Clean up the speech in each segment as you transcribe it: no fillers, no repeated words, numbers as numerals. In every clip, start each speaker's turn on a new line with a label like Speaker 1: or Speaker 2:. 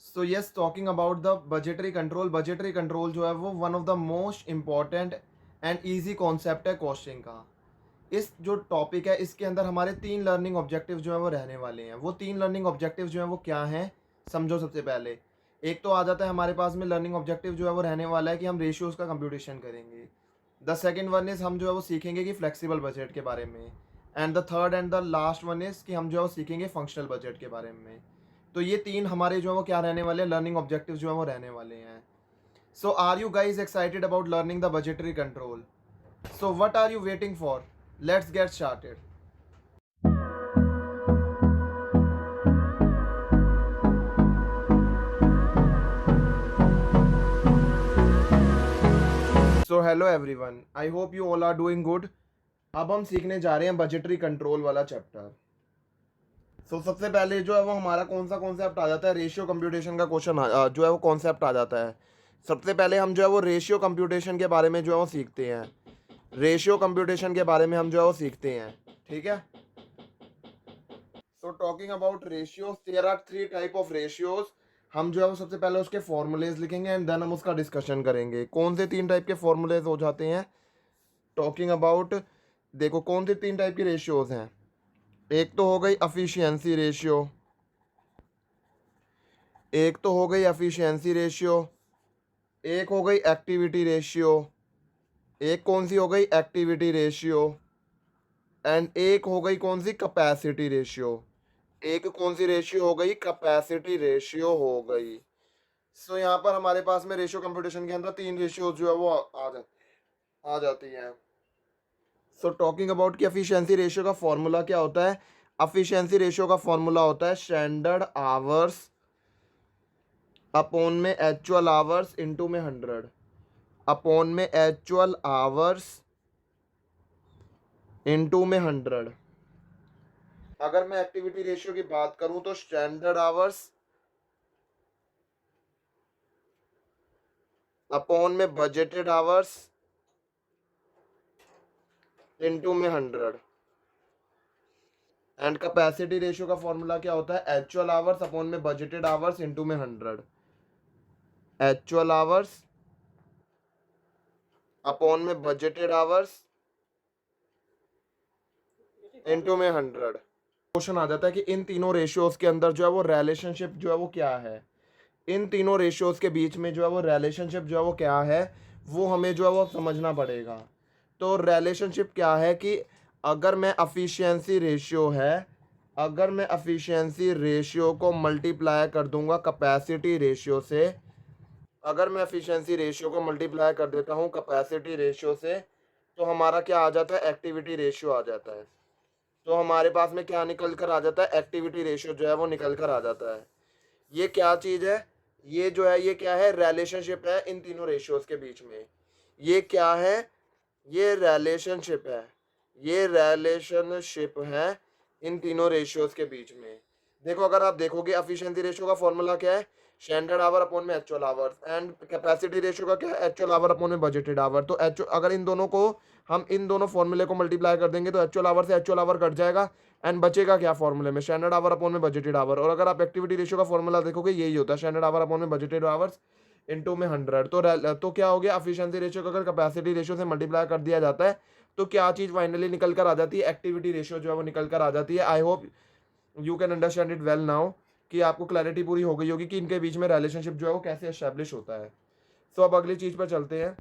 Speaker 1: So yes, talking about the budgetary control जो है वो one of the most important and easy concept है costing का। इस जो टॉपिक है इसके अंदर हमारे तीन लर्निंग ऑब्जेक्टिव जो है वो रहने वाले हैं। वो तीन लर्निंग ऑब्जेक्टिव जो है वो क्या हैं, समझो। सबसे पहले एक तो आ जाता है हमारे पास में लर्निंग ऑब्जेक्टिव जो है वो रहने वाला है कि हम रेशियोज का कंप्यूटेशन करेंगे। द सेकेंड वन इज़ हम जो है वो सीखेंगे कि फ्लेक्सिबल बजट के बारे में। And the third and the last one is कि हम जो है वो सीखेंगे फंक्शनल बजट के बारे में। तो ये तीन हमारे जो है वो क्या रहने वाले हैं, लर्निंग ऑब्जेक्टिव जो है वो रहने वाले हैं। So are you guys excited about learning the budgetary control? So what are you waiting for? Let's get started. So hello everyone, I hope you all are doing good. अब हम सीखने जा रहे हैं बजटरी कंट्रोल वाला chapter. सबसे पहले जो है वो हमारा कौन सा कॉन्सेप्ट आ जाता है, रेशियो कंप्यूटेशन का क्वेश्चन जो है वो कॉन्सेप्ट आ जाता है। सबसे पहले हम जो है वो रेशियो कंप्यूटेशन के बारे में जो है वो सीखते हैं। रेशियो कंप्यूटेशन के बारे में हम जो है वो सीखते हैं, ठीक है। So talking about ratios, there are three type of ratios. हम जो है वो सबसे पहले उसके फॉर्मूलेज लिखेंगे एंड देन हम उसका डिस्कशन करेंगे। कौन से तीन टाइप के फॉर्मूलेज हो जाते हैं टॉकिंग अबाउट? देखो कौन से तीन टाइप की रेशियोज हैं। एक तो हो गई एफिशिएंसी रेशियो, एक तो हो गई एफिशिएंसी रेशियो, एक हो गई एक्टिविटी रेशियो, एक कौन सी हो गई एक्टिविटी रेशियो, एंड एक हो गई कौन सी कैपेसिटी रेशियो। एक कौन सी रेशियो हो गई, कैपेसिटी रेशियो हो गई। सो यहाँ पर हमारे पास में रेशियो कंप्यूटेशन के अंदर तीन रेशियो जो है वो आ जाती हैं। सो टॉकिंग अबाउट की एफिशिएंसी रेशियो का फॉर्मूला क्या होता है? एफिशिएंसी रेशियो का फॉर्मूला होता है स्टैंडर्ड आवर्स अपॉन में एक्चुअल आवर्स इनटू में 100, अपॉन में एक्चुअल आवर्स इनटू में 100। अगर मैं एक्टिविटी रेशियो की बात करूं तो स्टैंडर्ड आवर्स अपॉन में बजटेड आवर्स इनटू में 100। एंड कैपेसिटी रेशियो का फॉर्मूला क्या होता है? एक्चुअल आवर्स अपॉन में बजटेड आवर्स इनटू में 100। एक्चुअल आवर्स अपॉन में बजटेड आवर्स इनटू में 100। क्वेश्चन आ जाता है कि इन तीनों रेशियोज के अंदर जो है वो रिलेशनशिप जो है वो क्या है। इन तीनों रेशियोज के बीच में जो है वो रिलेशनशिप जो है वो क्या है, वो हमें जो है वो समझना पड़ेगा। तो रिलेशनशिप क्या है कि अगर मैं एफिशिएंसी रेशियो है, अगर मैं एफिशिएंसी रेशियो को मल्टीप्लाई कर दूंगा कैपेसिटी रेशियो से, अगर मैं एफिशिएंसी रेशियो को मल्टीप्लाई कर देता हूँ कैपेसिटी रेशियो से, तो हमारा क्या आ जाता है? एक्टिविटी रेशियो आ जाता है। तो हमारे पास में क्या निकल कर आ जाता है? एक्टिविटी रेशियो जो है वो निकल कर आ जाता है। ये क्या चीज़ है? ये जो है ये क्या है? रिलेशनशिप है इन तीनों रेशियोज के बीच में। ये क्या है? ये रिलेशनशिप है। ये रिलेशनशिप है इन तीनों रेशियोज के बीच में। देखो अगर आप देखोगे एफिशिएंसी रेशियो का फॉर्मूला क्या है? स्टैंडर्ड आवर अपॉन में actual hours. And capacity ratio का क्या है? एक्चुअल आवर अपॉन में बजटेड आवर। तो एक्चुअल अगर इन दोनों को हम इन दोनों फॉर्मूले को मल्टीप्लाई कर देंगे तो एक्चुअल आवर से एक्चुअल आवर कट जाएगा एंड बचेगा क्या फॉर्मूले में? स्टैंडर्ड आवर अपॉन में बजटेड आवर। और अगर आप एक्टिविटी रेशियो का फॉर्मूला देखोगे यही होता है, स्टैंडर्ड आवर अपॉन में बजटेड आवर्स इनटू में 100। तो क्या हो गया? एफिशिएंसी रेशियो को अगर कैपेसिटी रेशियो से मल्टीप्लाई कर दिया जाता है तो क्या चीज़ फाइनली निकल कर आ जाती है? एक्टिविटी रेशियो जो है वो निकल कर आ जाती है। आई hope you can understand it well now, कि आपको क्लैरिटी पूरी हो गई होगी कि इनके बीच में रिलेशनशिप जो है वो कैसे एस्टेब्लिश होता है। सो अब अगली चीज़ पर चलते हैं।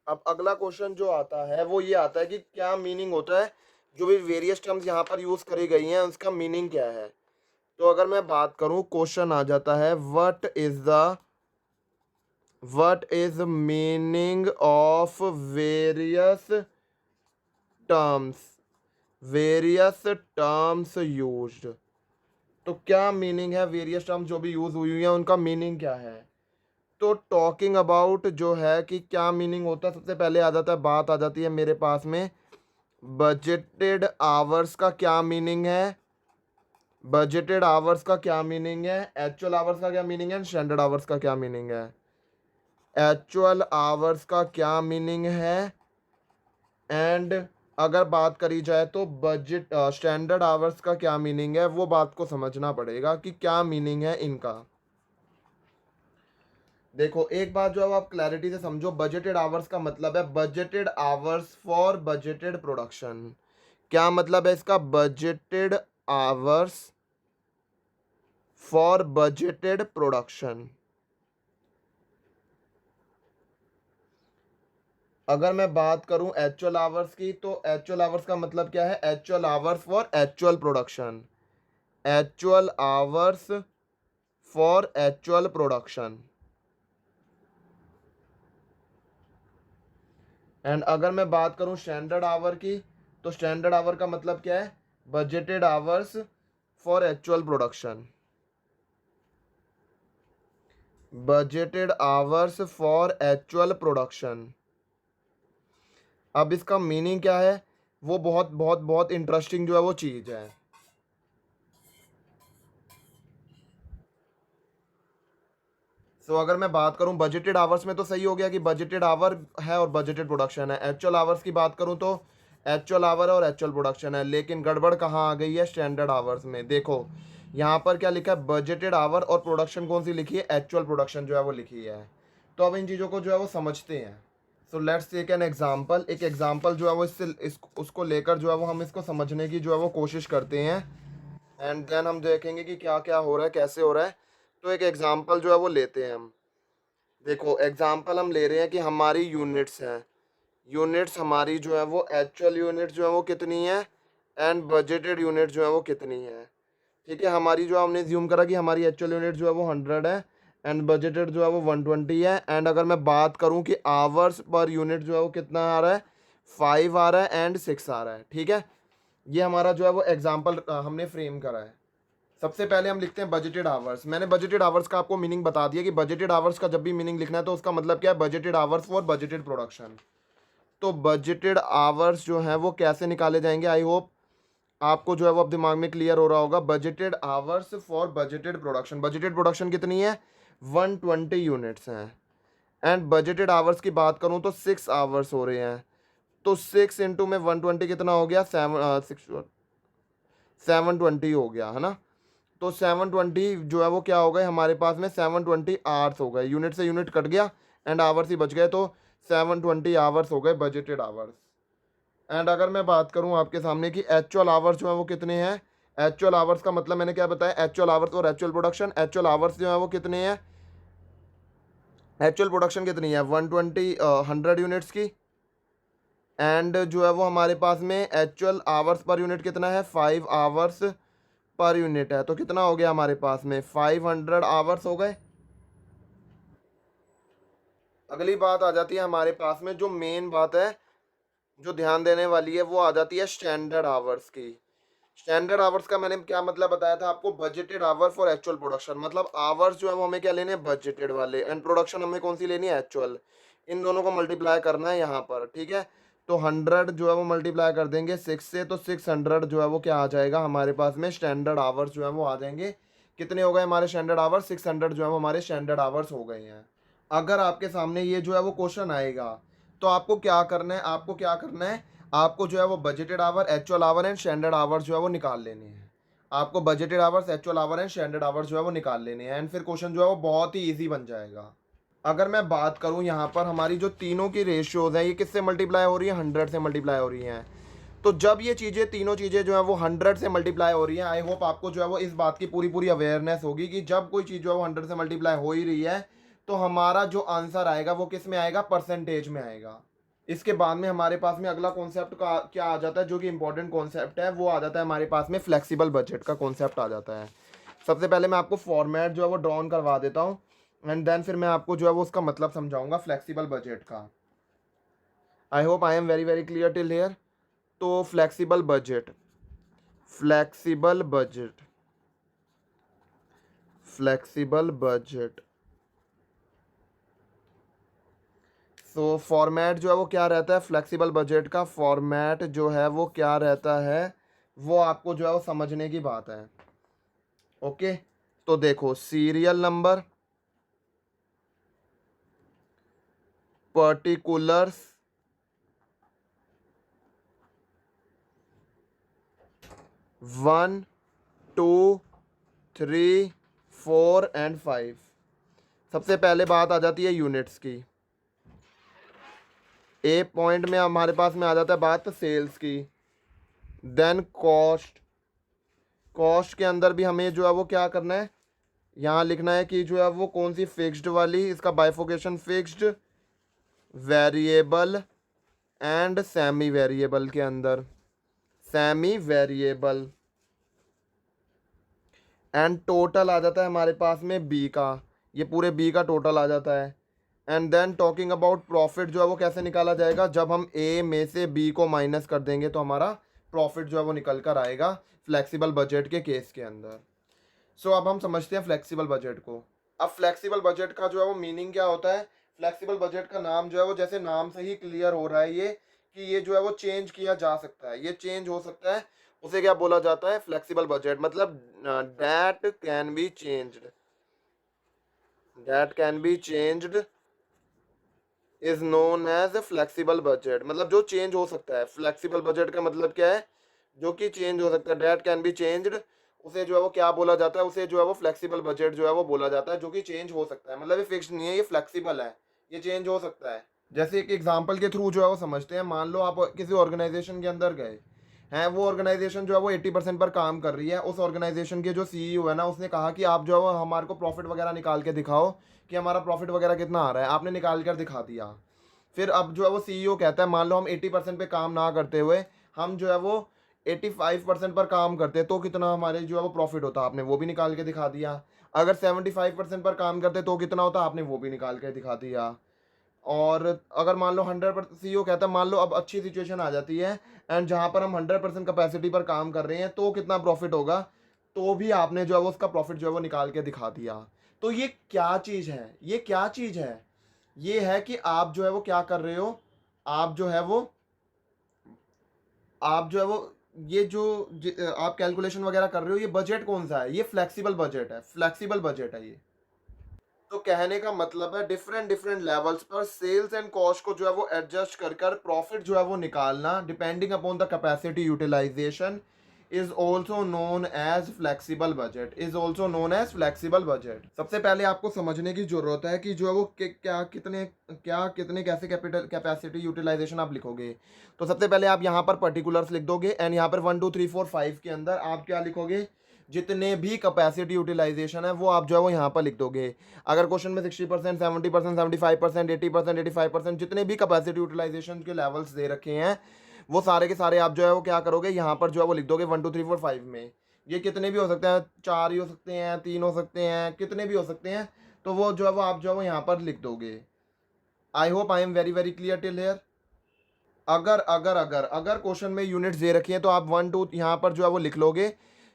Speaker 1: अब अगला क्वेश्चन जो आता है वो ये आता है कि क्या मीनिंग होता है, जो भी वेरियस टर्म्स यहाँ पर यूज़ करी गई हैं उसका मीनिंग क्या है। तो अगर मैं बात करूँ, क्वेश्चन आ जाता है what is meaning of terms various terms used. तो क्या मीनिंग है? वेरियस टर्म्स जो भी यूज हुई हुई हैं उनका मीनिंग क्या है। तो टॉकिंग अबाउट जो है कि क्या मीनिंग होता है, सबसे पहले आ जाता है, बात आ जाती है मेरे पास में बजटेड आवर्स का क्या मीनिंग है, बजटेड आवर्स का क्या मीनिंग है, एक्चुअल आवर्स का क्या मीनिंग है, स्टैंडर्ड आवर्स का क्या मीनिंग है। एक्चुअल आवर्स का क्या मीनिंग है एंड अगर बात करी जाए तो बजट स्टैंडर्ड आवर्स का क्या मीनिंग है, वो बात को समझना पड़ेगा कि क्या मीनिंग है इनका। देखो एक बात जो है वो आप क्लैरिटी से समझो, बजटेड आवर्स का मतलब है budgeted hours for budgeted production. क्या मतलब है इसका? Budgeted hours for budgeted production. अगर मैं बात करूं एक्चुअल आवर्स की, तो एक्चुअल आवर्स का मतलब क्या है? Actual hours for actual production. Actual hours for actual production. And अगर मैं बात करूं स्टैंडर्ड आवर की, तो स्टैंडर्ड आवर का मतलब क्या है? Budgeted hours for actual production. Budgeted hours for actual production. अब इसका मीनिंग क्या है? वो बहुत बहुत बहुत इंटरेस्टिंग जो है वो चीज़ है। अगर मैं बात करूं बजटेड आवर्स में, तो सही हो गया कि बजटेड आवर है और बजटेड प्रोडक्शन है। एक्चुअल आवर्स की बात करूं तो एक्चुअल आवर और एक्चुअल प्रोडक्शन है, लेकिन गड़बड़ कहाँ आ गई है? स्टैंडर्ड आवर्स में। देखो यहाँ पर क्या लिखा है? बजटेड आवर, और प्रोडक्शन कौन सी लिखी है? एक्चुअल प्रोडक्शन जो है वो लिखी है। तो अब इन चीज़ों को जो है वो समझते हैं। Let's take an example. एक एग्जाम्पल जो है वो उसको लेकर जो है वो हम इसको समझने की जो है वो कोशिश करते हैं। एंड देन हम देखेंगे कि क्या क्या हो रहा है, कैसे हो रहा है। तो एक एग्जाम्पल जो है वो लेते हैं हम। देखो एग्जाम्पल हम ले रहे हैं कि हमारी यूनिट्स हैं। यूनिट्स हमारी जो है वो एक्चुअल यूनिट जो है वो कितनी है, एंड बजटेड यूनिट जो है वो कितनी है। ठीक है, हमारी जो हमने ज्यूम करा कि हमारी एक्चुअल यूनिट जो है वो 100 है, एंड बजटेड जो है वो 120 है। एंड अगर मैं बात करूं कि आवर्स पर यूनिट जो है वो कितना आ रहा है, 5 आ रहा है एंड 6 आ रहा है। ठीक है, ये हमारा जो है वो एग्जाम्पल हमने फ्रेम करा है। सबसे पहले हम लिखते हैं बजटेड आवर्स। मैंने बजटेड आवर्स का आपको मीनिंग बता दिया कि बजटेड आवर्स का जब भी मीनिंग लिखना है तो उसका मतलब क्या है? Budgeted hours for budgeted production. तो बजटेड आवर्स जो है वो कैसे निकाले जाएंगे? आई होप आपको जो है वो अब दिमाग में क्लियर हो रहा होगा। Budgeted hours for budgeted production. Budgeted production कितनी है? 120 यूनिट्स हैं। एंड बजटेड आवर्स की बात करूं तो 6 आवर्स हो रहे हैं। तो 6 इंटू में 120 कितना हो गया? 720 हो गया, है ना? तो 720 जो है वो क्या हो गए हमारे पास में? 720 आवर्स हो गए। यूनिट से यूनिट कट गया एंड आवर्स ही बच गए, तो 720 आवर्स हो गए बजटेड आवर्स। एंड अगर मैं बात करूं आपके सामने कि एक्चुअल आवर्स जो है वो कितने हैं, एक्चुअल आवर्स का मतलब मैंने क्या बताया? एक्चुअल आवर्स और एक्चुअल प्रोडक्शन। एक्चुअल आवर्स जो है वो कितने हैं? एक्चुअल प्रोडक्शन कितनी है? 120 100 यूनिट्स की। एंड जो है वो हमारे पास में एक्चुअल आवर्स पर यूनिट कितना है? 5 आवर्स पर यूनिट है। तो कितना हो गया हमारे पास में? 500 आवर्स हो गए। अगली बात आ जाती है हमारे पास में, जो मेन बात है जो ध्यान देने वाली है, वो आ जाती है स्टैंडर्ड आवर्स की। स्टैंडर्ड आवर्स का मैंने क्या मतलब बताया था आपको? Budgeted hour for actual production. मतलब आवर्स जो है वो हमें क्या लेने हैं? बजटेड वाले। एंड प्रोडक्शन हमें कौन सी लेनी है? एक्चुअल। इन दोनों को मल्टीप्लाई करना है यहाँ पर। ठीक है, तो 100 जो है वो मल्टीप्लाई कर देंगे 6 से, तो 600 जो है वो क्या आ जाएगा हमारे पास में? स्टैंडर्ड आवर्स जो है वो आ जाएंगे। कितने हो गए हमारे स्टैंडर्ड आवर्स? 600 जो है वो हमारे स्टैंडर्ड आवर्स हो गए हैं। अगर आपके सामने ये जो है वो क्वेश्चन आएगा, तो आपको क्या करना है? आपको क्या करना है? आपको जो है वो budgeted hour, actual hour and standard hours जो है वो निकाल लेने हैं। आपको budgeted hours, actual hour and standard hours जो है वो निकाल लेने हैं, एंड फिर क्वेश्चन जो है वो बहुत ही ईजी बन जाएगा। अगर मैं बात करूं यहाँ पर हमारी जो तीनों की रेशियोज हैं, ये किससे मल्टीप्लाई हो रही है? 100 से मल्टीप्लाई हो रही हैं। तो जब ये चीज़ें, तीनों चीज़ें जो है वो 100 से मल्टीप्लाई हो रही हैं, आई होप आपको जो है वो इस बात की पूरी पूरी अवेयरनेस होगी कि जब कोई चीज़ जो है वो 100 से मल्टीप्लाई हो ही रही है, तो हमारा जो आंसर आएगा वो किस में आएगा? परसेंटेज में आएगा। इसके बाद में हमारे पास में अगला कॉन्सेप्ट का क्या आ जाता है, जो कि इंपॉर्टेंट कॉन्सेप्ट है, वो आ जाता है हमारे पास में फ्लेक्सिबल बजट का कॉन्सेप्ट आ जाता है। सबसे पहले मैं आपको फॉर्मेट जो है वो ड्रॉन करवा देता हूँ, एंड देन फिर मैं आपको जो है वो उसका मतलब समझाऊंगा फ्लेक्सिबल बजट का। I hope I am very very clear till here. तो flexible budget, flexible budget, flexible budget. तो फॉर्मेट जो है वो क्या रहता है? फ्लेक्सिबल बजट का फॉर्मेट जो है वो क्या रहता है, वो आपको जो है वो समझने की बात है। ओके, तो देखो सीरियल नंबर, पर्टिकुलर्स, 1 2 3 4 एंड 5। सबसे पहले बात आ जाती है यूनिट्स की। ए पॉइंट में हमारे पास में आ जाता है बात सेल्स की। देन कॉस्ट, कॉस्ट के अंदर भी हमें जो है वो क्या करना है, यहाँ लिखना है कि जो है वो कौन सी फिक्स्ड वाली, इसका bifurcation fixed, variable and semi variable के अंदर, सेमी वेरिएबल। एंड टोटल आ जाता है हमारे पास में बी का, ये पूरे बी का टोटल आ जाता है। And then talking about profit जो है वो कैसे निकाला जाएगा, जब हम ए में से बी को माइनस कर देंगे तो हमारा प्रॉफिट जो है वो निकल कर आएगा फ्लेक्सिबल बजट के केस के अंदर। सो अब हम समझते हैं फ्लेक्सिबल बजट को। अब फ्लेक्सिबल बजट का जो है वो मीनिंग क्या होता है, फ्लेक्सिबल बजट का नाम जो है वो जैसे नाम से ही क्लियर हो रहा है ये कि ये जो है वो चेंज किया जा सकता है, ये चेंज हो सकता है, उसे क्या बोला जाता है, फ्लेक्सिबल बजट। मतलब that can be changed, that can be changed is known as flexible budget. मतलब जो चेंज हो सकता है, फ्लेक्सिबल बजट का मतलब क्या है, जो कि चेंज हो सकता है, दैट कैन बी चेंज्ड, उसे जो है वो क्या बोला जाता है, उसे जो है वो फ्लेक्सिबल बजट जो है वो बोला जाता है, जो कि चेंज हो सकता है। मतलब ये फिक्स नहीं है, ये फ्लेक्सिबल है, ये चेंज हो सकता है। जैसे एक एग्जांपल के थ्रू जो है वो समझते हैं। मान लो आप किसी ऑर्गेनाइजेशन के अंदर गए हैं, वो ऑर्गेनाइजेशन जो है वो 80% पर काम कर रही है। उस ऑर्गेनाइजेशन के जो सीईओ है ना, उसने कहा कि आप जो है वो हमारे को प्रॉफिट वगैरह निकाल के दिखाओ कि हमारा प्रॉफिट वगैरह कितना आ रहा है। आपने निकाल कर दिखा दिया। फिर अब जो है वो सीईओ कहता है, मान लो हम 80% पे काम ना करते हुए हम जो है वो 85% पर काम करते तो कितना हमारे जो है वो प्रॉफिट होता, आपने वो भी निकाल के दिखा दिया। अगर 75% पर काम करते तो कितना होता, आपने वो भी निकाल के दिखा दिया। और अगर मान लो 100%, सीईओ कहता है मान लो अब अच्छी सिचुएशन आ जाती है एंड जहाँ पर हम 100% कैपेसिटी पर काम कर रहे हैं तो कितना प्रॉफिट होगा, तो भी आपने जो है वो उसका प्रॉफिट जो है वो निकाल के दिखा दिया। तो ये क्या चीज़ है, ये क्या चीज़ है, ये है कि आप जो है वो क्या कर रहे हो, आप जो है वो आप जो है वो ये जो आप कैलकुलेशन वगैरह कर रहे हो, ये बजट कौन सा है, ये फ्लेक्सिबल बजट है, फ्लेक्सिबल बजट है ये। तो कहने का मतलब है डिफरेंट डिफरेंट लेवल्स पर सेल्स एंड कॉस्ट को जो है वो एडजस्ट कर कर प्रॉफिट जो है वो निकालना depending upon the capacity utilisation is also known as flexible budget, is also known as flexible budget. सबसे पहले आपको समझने की जरूरत है कि जो है वो क्या कितने कैसे कैपिटल कैपेसिटी यूटिलाइजेशन आप लिखोगे। तो सबसे पहले आप यहाँ पर पर्टिकुलर्स लिख दोगे एंड यहाँ पर 1 2 3 4 5 के अंदर आप क्या लिखोगे, जितने भी कैपेसिटी यूटिलाइजेशन है वो आप जो है वो यहाँ पर लिख दोगे। अगर क्वेश्चन में 60%, 70%, 75%, 80%, 85% जितने भी कैपेसिटी यूटिलाइजेशन के लेवल्स दे रखे हैं वो सारे के सारे आप जो है वो क्या करोगे, यहाँ पर जो है वो लिख दोगे 1 2 3 4 5 में। ये कितने भी हो सकते हैं, 4 ही हो सकते हैं, 3 हो सकते हैं, कितने भी हो सकते हैं, तो वो जो है वो आप जो है वो यहाँ पर लिख दोगे। आई hope I am very very clear till hair. अगर अगर अगर अगर क्वेश्चन में यूनिट्स दे रखी हैं तो आप 1 2 यहाँ पर जो है वो लिख लोगे।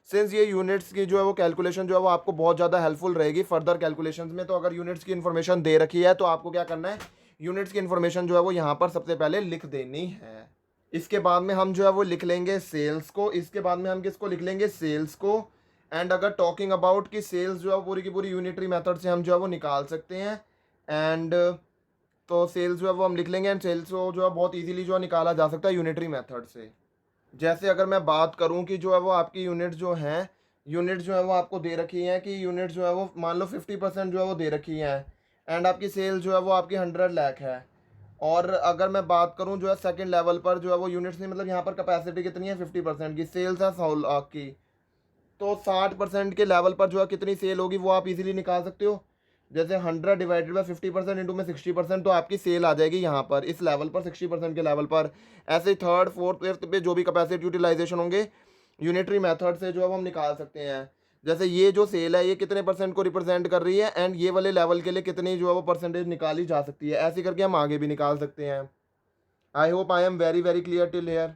Speaker 1: सिंस ये यूनिट्स की जो है वो कैलकुलेशन जो है वो आपको बहुत ज़्यादा हेल्पफुल रहेगी फर्दर कैलकुलेशंस में। तो अगर यूनिट्स की इन्फॉर्मेशन दे रखी है तो आपको क्या करना है, यूनिट्स की इन्फॉर्मेशन जो है वो यहाँ पर सबसे पहले लिख देनी है। इसके बाद में हम जो है वो लिख लेंगे सेल्स को, इसके बाद में हम किसको लिख लेंगे, सेल्स को। एंड अगर टॉकिंग अबाउट कि सेल्स जो है पूरी की पूरी यूनिटरी मेथड से हम जो है वो निकाल सकते हैं। एंड तो सेल्स जो है वो हम लिख लेंगे एंड सेल्स को जो है बहुत इजीली जो है निकाला जा सकता है यूनिटरी मेथड से। जैसे अगर मैं बात करूं कि जो है वो आपकी यूनिट जो हैं, यूनिट जो है वो आपको दे रखी हैं कि यूनिट जो है वो मान लो 50% जो है वो दे रखी हैं एंड आपकी सेल जो है वो आपकी 100 लाख है। और अगर मैं बात करूं जो है सेकंड लेवल पर जो है वो यूनिट्स नहीं, मतलब यहाँ पर कैपेसिटी कितनी है 50% की, सेल्स है 100 लाख की, तो 60% के लेवल पर जो है कितनी सेल होगी वो आप इजीली निकाल सकते हो। जैसे 100 डिवाइडेड बाई 50% इंटू में 60%, तो आपकी सेल आ जाएगी यहाँ पर इस लेवल पर 60% के लेवल पर। ऐसे ही थर्ड फोर्थ फिफ्थ पे जो भी कैपेसिटी यूटिलाइजेशन होंगे यूनिटरी मेथड से जो है हम निकाल सकते हैं। जैसे ये जो सेल है ये कितने परसेंट को रिप्रेजेंट कर रही है एंड ये वाले लेवल के लिए कितनी जो है वो परसेंटेज निकाली जा सकती है, ऐसे करके हम आगे भी निकाल सकते हैं। I hope I am very very clear till here.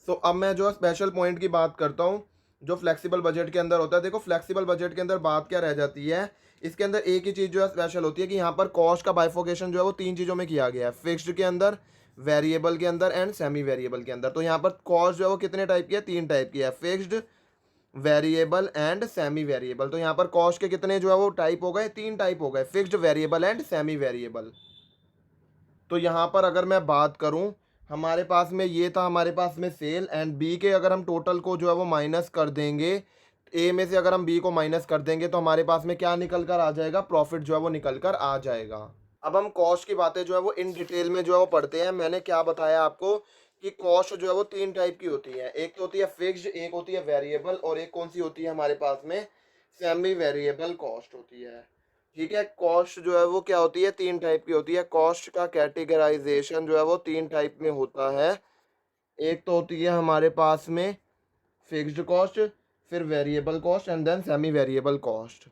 Speaker 1: So अब मैं जो स्पेशल पॉइंट की बात करता हूँ जो फ्लेक्सिबल बजट के अंदर होता है। देखो फ्लेक्सिबल बजट के अंदर बात क्या रह जाती है, इसके अंदर एक ही चीज़ जो है स्पेशल होती है कि यहाँ पर कॉस्ट का बाइफोकेशन जो है वो 3 चीज़ों में किया गया है, फिक्स्ड के अंदर, वेरिएबल के अंदर एंड सेमी वेरिएबल के अंदर। तो यहाँ पर कॉस्ट जो है वो कितने टाइप की है, 3 टाइप की है, fixed, variable and semi variable. तो यहाँ पर कॉस्ट के कितने जो है वो टाइप हो गए, 3 टाइप हो गए, fixed, variable and semi variable. तो यहाँ पर अगर मैं बात करूँ, हमारे पास में ये था हमारे पास में सेल एंड बी के अगर हम टोटल को जो है वो माइनस कर देंगे ए में से अगर हम बी को माइनस कर देंगे तो हमारे पास में क्या निकल कर आ जाएगा, प्रॉफिट जो है वो निकल कर आ जाएगा। अब हम कॉस्ट की बातें जो है वो इन डिटेल में जो है वो पढ़ते हैं। मैंने क्या बताया आपको कि कॉस्ट जो है वो 3 टाइप की होती है, एक तो होती है फिक्स्ड, एक होती है वेरिएबल, और एक कौन सी होती है हमारे पास में, सेमी वेरिएबल कॉस्ट होती है। ठीक है, कॉस्ट जो है वो क्या होती है, 3 टाइप की होती है। कॉस्ट का कैटेगराइजेशन जो है वो 3 टाइप में होता है। एक तो होती है हमारे पास में फिक्स्ड कॉस्ट, फिर variable cost and then semi variable cost.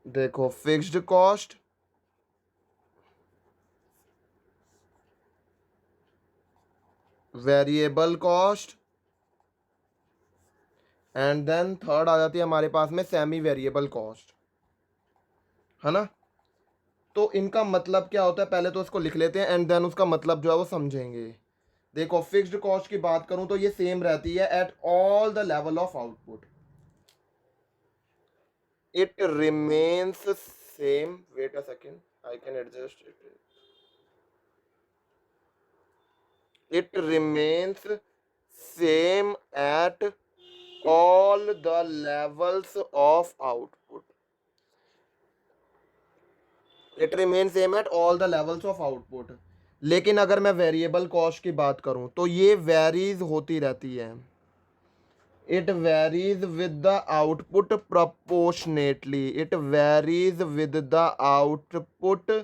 Speaker 1: देखो, fixed cost, variable cost and then third आ जाती है हमारे पास में सेमी वेरिएबल कॉस्ट, है ना। तो इनका मतलब क्या होता है, पहले तो इसको लिख लेते हैं एंड देन उसका मतलब जो है वो समझेंगे। देखो, फिक्स्ड कॉस्ट की बात करूं तो ये सेम रहती है at all the level of output. It remains same, wait a second, I can adjust it. It remains same at all the levels of output. It remains same at all the levels of output. लेकिन अगर मैं variable cost की बात करूं तो ये varies होती रहती है। It varies with the output proportionately. It varies with the output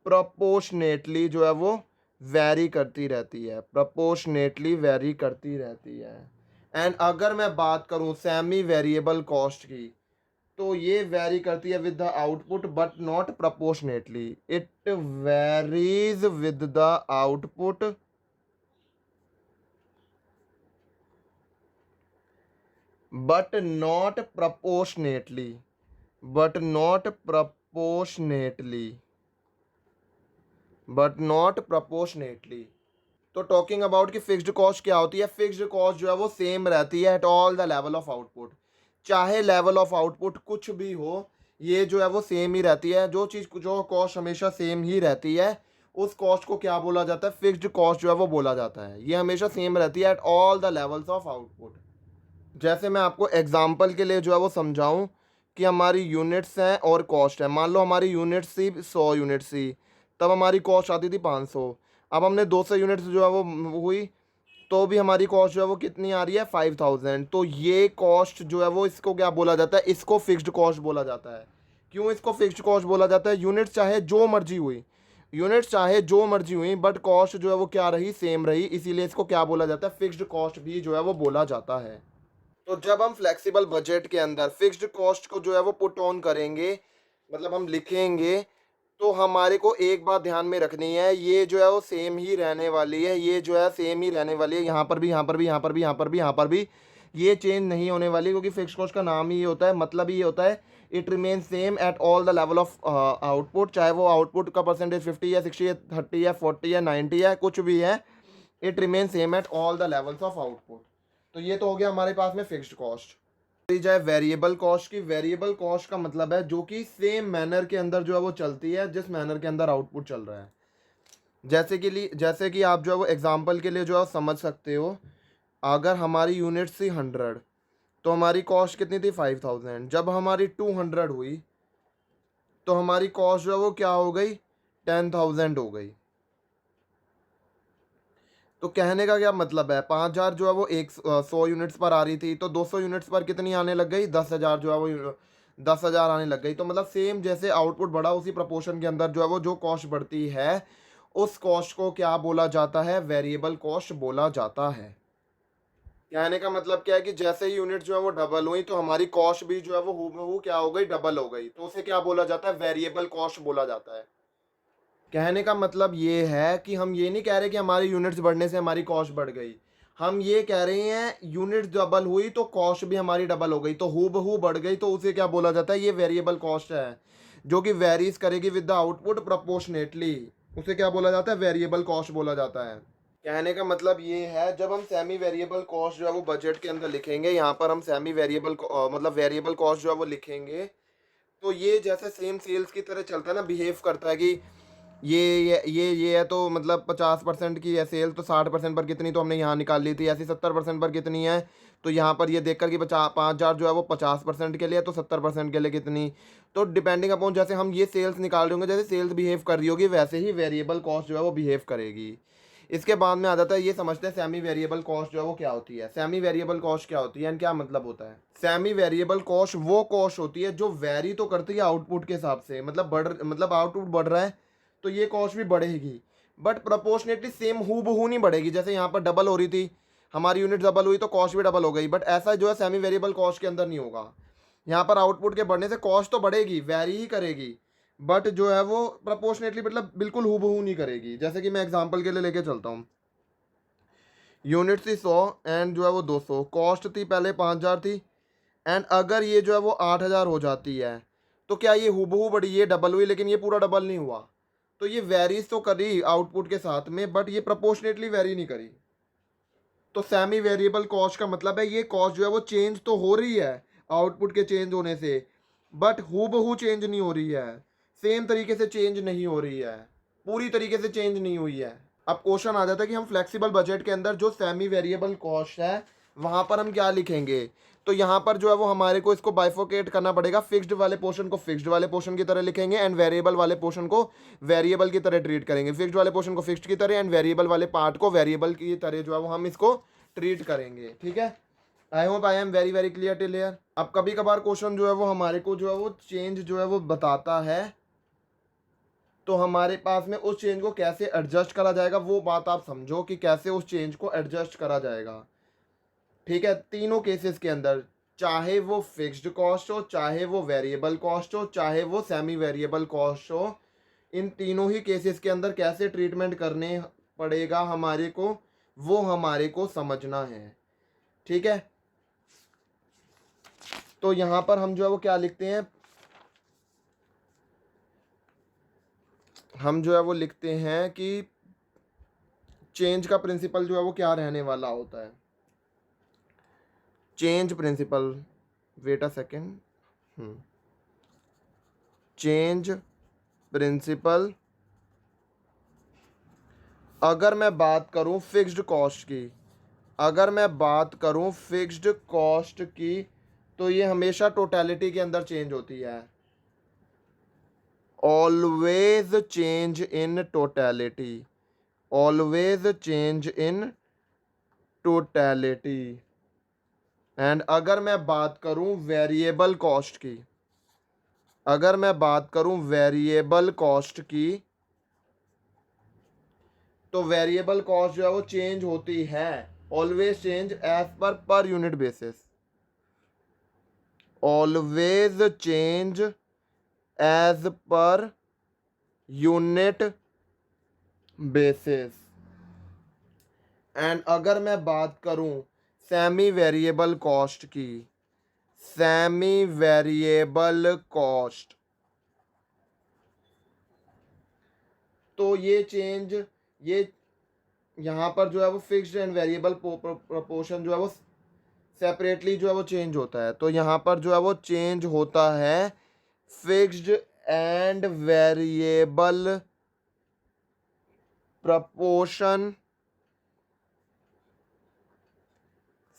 Speaker 1: proportionately जो है वो वैरी करती रहती है, प्रोपोर्शनेटली वैरी करती रहती है। एंड अगर मैं बात करूं सेमी वेरिएबल कॉस्ट की तो ये वैरी करती है with the output but not proportionately. It varies with the output but not proportionately, but not proportionately, but not proportionately. तो टॉकिंग अबाउट कि फिक्स्ड कॉस्ट क्या होती है, फिक्स्ड कॉस्ट जो है वो सेम रहती है at all the level of output. चाहे लेवल ऑफ आउटपुट कुछ भी हो, ये जो है वो सेम ही रहती है। जो कॉस्ट हमेशा सेम ही रहती है उस कॉस्ट को क्या बोला जाता है, फिक्स्ड कॉस्ट जो है वो बोला जाता है। ये हमेशा सेम रहती है at all the levels of output. जैसे मैं आपको एग्जाम्पल के लिए जो है वो समझाऊँ कि हमारी यूनिट्स हैं और कॉस्ट है। मान लो हमारी यूनिट्स थी 100 यूनिट्स थी, तब हमारी कॉस्ट आती थी 500। अब हमने 200 यूनिट्स जो है वो हुई तो भी हमारी कॉस्ट जो है वो कितनी आ रही है, 5000। तो ये कॉस्ट जो है वो इसको क्या बोला जाता है, इसको फिक्स्ड कॉस्ट बोला जाता है। क्यों इसको फिक्स्ड कॉस्ट बोला जाता है, यूनिट्स चाहे जो मर्जी हुई, यूनिट्स चाहे जो मर्जी हुई बट कॉस्ट जो है वो क्या रही, सेम रही, इसीलिए इसको क्या बोला जाता है, फिक्स्ड कॉस्ट भी जो है वो बोला जाता है। तो जब हम फ्लेक्सिबल बजट के अंदर फिक्स्ड कॉस्ट को जो है वो पुट ऑन करेंगे, मतलब हम लिखेंगे, तो हमारे को एक बात ध्यान में रखनी है, ये जो है वो सेम ही रहने वाली है, ये जो है सेम ही रहने वाली है, यहाँ पर भी, यहाँ पर भी, यहाँ पर भी, यहाँ पर भी, यहाँ पर भी ये चेंज नहीं होने वाली, क्योंकि फिक्स्ड कॉस्ट का नाम ही ये होता है, मतलब ही ये होता है it remain same at all the level of output. चाहे वो आउटपुट का परसेंटेज 50 है, 60 है, 30 है, 40 है, 90 है, कुछ भी है, it remain same at all the levels of output. तो ये तो हो गया हमारे पास में फिक्स्ड कॉस्ट। जाए वेरिएबल कॉस्ट की, वेरिएबल कॉस्ट का मतलब है जो कि सेम मैनर के अंदर जो है वो चलती है जिस मैनर के अंदर आउटपुट चल रहा है। जैसे कि आप जो है वो एग्जांपल के लिए जो है समझ सकते हो, अगर हमारी यूनिट थी 100 तो हमारी कॉस्ट कितनी थी, 5000। जब हमारी 200 हुई तो हमारी कॉस्ट जो है वो क्या हो गई, 10000 हो गई। तो कहने का क्या मतलब है, 5000 जो है वो 100 यूनिट्स पर आ रही थी, तो 200 यूनिट्स पर कितनी आने लग गई, 10,000 जो है वो 10,000 आने लग गई। तो मतलब सेम जैसे आउटपुट बढ़ा उसी प्रपोर्शन के अंदर जो है वो जो कॉस्ट बढ़ती है उस कॉस्ट को क्या बोला जाता है, वेरिएबल कॉस्ट बोला जाता है। कहने का मतलब क्या है कि जैसे ही यूनिट जो है वो डबल हुई तो हमारी कॉस्ट भी जो है वो हूबहू क्या हो गई, डबल हो गई, तो उसे क्या बोला जाता है, वेरिएबल कॉस्ट बोला जाता है। कहने का मतलब ये है कि हम ये नहीं कह रहे कि हमारी यूनिट्स बढ़ने से हमारी कॉस्ट बढ़ गई, हम ये कह रहे हैं यूनिट्स डबल हुई तो कॉस्ट भी हमारी डबल हो गई, तो हूबहू बढ़ गई, तो उसे क्या बोला जाता है, ये वेरिएबल कॉस्ट है जो कि वेरीज करेगी विद द आउटपुट प्रोपोर्शनेटली, उसे क्या बोला जाता है, वेरिएबल कॉस्ट बोला जाता है। कहने का मतलब ये है, जब हम सेमी वेरिएबल कॉस्ट जो है वो बजट के अंदर लिखेंगे, यहाँ पर हम सेमी वेरिएबल मतलब वेरिएबल कॉस्ट जो है वो लिखेंगे, तो ये जैसे सेम सेल्स की तरह चलता है ना, बिहेव करता है कि ये है, तो मतलब 50% की है सेल, तो 60% पर कितनी तो हमने यहाँ निकाल ली थी। ऐसी 70% पर कितनी है, तो यहाँ पर ये देखकर कि 5,000 जो है वो 50% के लिए, तो 70% के लिए कितनी। तो डिपेंडिंग अपॉन जैसे हम ये सेल्स निकाल रहे होंगे, जैसे सेल्स बिहेव कर रही होगी वैसे ही वेरिएबल कॉस्ट जो है वो बिहेव करेगी। इसके बाद में आ जाता है, ये समझते हैं सेमी वेरिएबल कॉस्ट जो है वो क्या होती है। सेमी वेरिएबल कॉस्ट क्या होती है एंड क्या मतलब होता है। सेमी वेरिएबल कॉस्ट वो कॉस्ट होती है जो वेरी तो करती है आउटपुट के हिसाब से, मतलब आउटपुट बढ़ रहा है तो ये कॉस्ट भी बढ़ेगी, बट प्रोपोर्शनेटली सेम हूबहू नहीं बढ़ेगी। जैसे यहाँ पर डबल हो रही थी, हमारी यूनिट डबल हुई तो कॉस्ट भी डबल हो गई, बट ऐसा जो है सेमी वेरिएबल कॉस्ट के अंदर नहीं होगा। यहाँ पर आउटपुट के बढ़ने से कॉस्ट तो बढ़ेगी, वेरी ही करेगी, बट जो है वो प्रोपोर्शनेटली मतलब बिल्कुल हूबहू नहीं करेगी। जैसे कि मैं एग्जांपल के लिए लेके चलता हूँ, यूनिट थी 100 एंड जो है वो 200, कॉस्ट थी पहले 5,000 थी, एंड अगर ये जो है वो 8,000 हो जाती है तो क्या ये हूबहू बढ़ी, ये डबल हुई, लेकिन ये पूरा डबल नहीं हुआ। तो ये वेरीज तो करी आउटपुट के साथ में, बट ये प्रोपोर्शनेटली वेरी नहीं करी। तो सेमी वेरिएबल कॉस्ट का मतलब है ये कॉस्ट जो है वो चेंज तो हो रही है आउटपुट के चेंज होने से, बट हूबहू चेंज नहीं हो रही है, सेम तरीके से चेंज नहीं हो रही है, पूरी तरीके से चेंज नहीं हुई है। अब क्वेश्चन आ जाता है कि हम फ्लेक्सिबल बजट के अंदर जो सेमी वेरिएबल कॉस्ट है वहाँ पर हम क्या लिखेंगे। तो यहाँ पर जो है वो हमारे को इसको बाइफोकेट करना पड़ेगा, फिक्स्ड वाले पोर्शन को फिक्स्ड वाले पोर्शन की तरह लिखेंगे एंड वेरिएबल वाले पोर्शन को वेरिएबल की तरह ट्रीट करेंगे। फिक्स्ड वाले पोर्शन को फिक्स्ड की तरह एंड वेरिएबल वाले पार्ट को वेरिएबल की तरह जो है वो हम इसको ट्रीट करेंगे। ठीक है, आई hope I am very very clear till here. अब कभी कभार क्वेश्चन जो है वो हमारे को जो है वो चेंज जो है वो बताता है, तो हमारे पास में उस चेंज को कैसे एडजस्ट करा जाएगा वो बात आप समझो कि कैसे उस चेंज को एडजस्ट करा जाएगा। ठीक है, तीनों केसेस के अंदर, चाहे वो फिक्स्ड कॉस्ट हो, चाहे वो वेरिएबल कॉस्ट हो, चाहे वो सेमी वेरिएबल कॉस्ट हो, इन तीनों ही केसेस के अंदर कैसे ट्रीटमेंट करने पड़ेगा हमारे को, वो हमारे को समझना है। ठीक है, तो यहाँ पर हम जो है वो क्या लिखते हैं, हम जो है वो लिखते हैं कि चेंज का प्रिंसिपल जो है वो क्या रहने वाला होता है। Change principle, wait a second, change principle, अगर मैं बात करूं फिक्स्ड कॉस्ट की, अगर मैं बात करूं फिक्स्ड कॉस्ट की, तो ये हमेशा टोटलिटी के अंदर चेंज होती है, always change in totality, always change in totality. And अगर मैं बात करूं वेरिएबल कॉस्ट की, अगर मैं बात करूं वेरिएबल कॉस्ट की, तो वेरिएबल कॉस्ट जो है वो चेंज होती है, always change as per unit basis, always change as per unit basis. And अगर मैं बात करूं सेमी वेरिएबल कॉस्ट की, सेमी वेरिएबल कॉस्ट, तो ये चेंज, ये यहाँ पर जो है वो फिक्स्ड एंड वेरिएबल प्रोपोर्शन जो है वो सेपरेटली जो है वो चेंज होता है। तो यहाँ पर जो है वो चेंज होता है fixed and variable proportion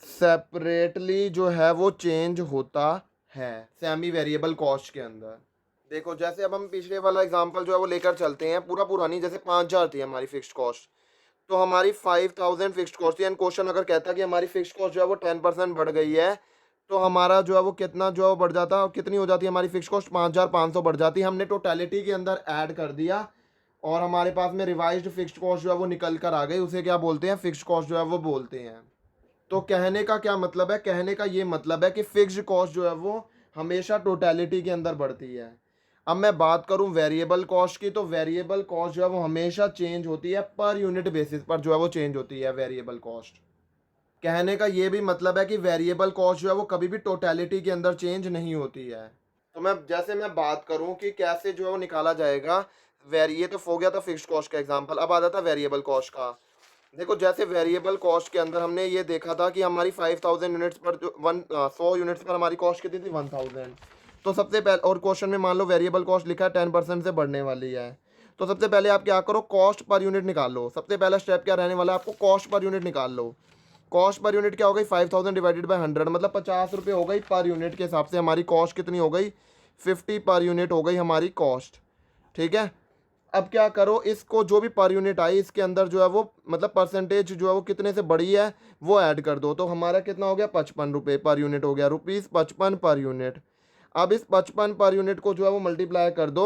Speaker 1: separately जो है वो चेंज होता है सेमी वेरिएबल कॉस्ट के अंदर। देखो, जैसे अब हम पिछले वाला एग्जांपल जो है वो लेकर चलते हैं, पूरा पूरा नहीं, जैसे 5,000 थी हमारी फिक्स्ड कॉस्ट, तो हमारी 5,000 फिक्स्ड कॉस्ट थी एंड क्वेश्चन अगर कहता है कि हमारी फिक्स्ड कॉस्ट जो है वो 10% बढ़ गई है, तो हमारा जो है वो कितना जो है वो बढ़ जाता है, और कितनी हो जाती है हमारी फिक्स्ड कॉस्ट, 5,500 बढ़ जाती है। हमने टोटलिटी के अंदर ऐड कर दिया और हमारे पास में रिवाइज्ड फिक्स्ड कॉस्ट जो है वो निकल कर आ गई, उसे क्या बोलते हैं, फिक्स्ड कॉस्ट जो है वो बोलते हैं। तो कहने का क्या मतलब है, कहने का ये मतलब है कि फिक्स्ड कॉस्ट जो है वो हमेशा टोटलिटी के अंदर बढ़ती है। अब मैं बात करूं वेरिएबल कॉस्ट की, तो वेरिएबल कॉस्ट जो है वो हमेशा चेंज होती है पर यूनिट बेसिस पर जो है वो चेंज होती है वेरिएबल कॉस्ट। कहने का ये भी मतलब है कि वेरिएबल कॉस्ट जो है वो कभी भी टोटलिटी के अंदर चेंज नहीं होती है। तो मैं बात करूं कि कैसे जो है वो निकाला जाएगा, ये तो हो गया था फिक्स्ड कॉस्ट का एग्जांपल, अब आ जाता वेरिएबल कॉस्ट का। देखो, जैसे वेरिएबल कॉस्ट के अंदर हमने ये देखा था कि हमारी 5,000 यूनिट्स पर जो 100 यूनिट्स पर हमारी कॉस्ट कितनी थी, 1,000। तो सबसे पहले, और क्वेश्चन में मान लो वेरिएबल कॉस्ट लिखा है 10% से बढ़ने वाली है, तो सबसे पहले आप क्या करो, कॉस्ट पर यूनिट निकाल लो। सबसे पहला स्टेप क्या रहने वाला है, आपको कॉस्ट पर यूनिट निकाल लो। कॉस्ट पर यूनिट क्या हो गई, 5000 डिवाइडेड बाई 100, मतलब 50 रुपये हो गई पर यूनिट के हिसाब से हमारी कॉस्ट कितनी हो गई, 50 पर यूनिट हो गई हमारी कॉस्ट। ठीक है, अब क्या करो, इसको जो भी पर यूनिट आई इसके अंदर जो है वो मतलब परसेंटेज जो है वो कितने से बड़ी है वो ऐड कर दो। तो हमारा कितना हो गया, 55 रुपये पर यूनिट हो गया, ₹55 पर यूनिट। अब इस 55 पर यूनिट को जो है वो मल्टीप्लाई कर दो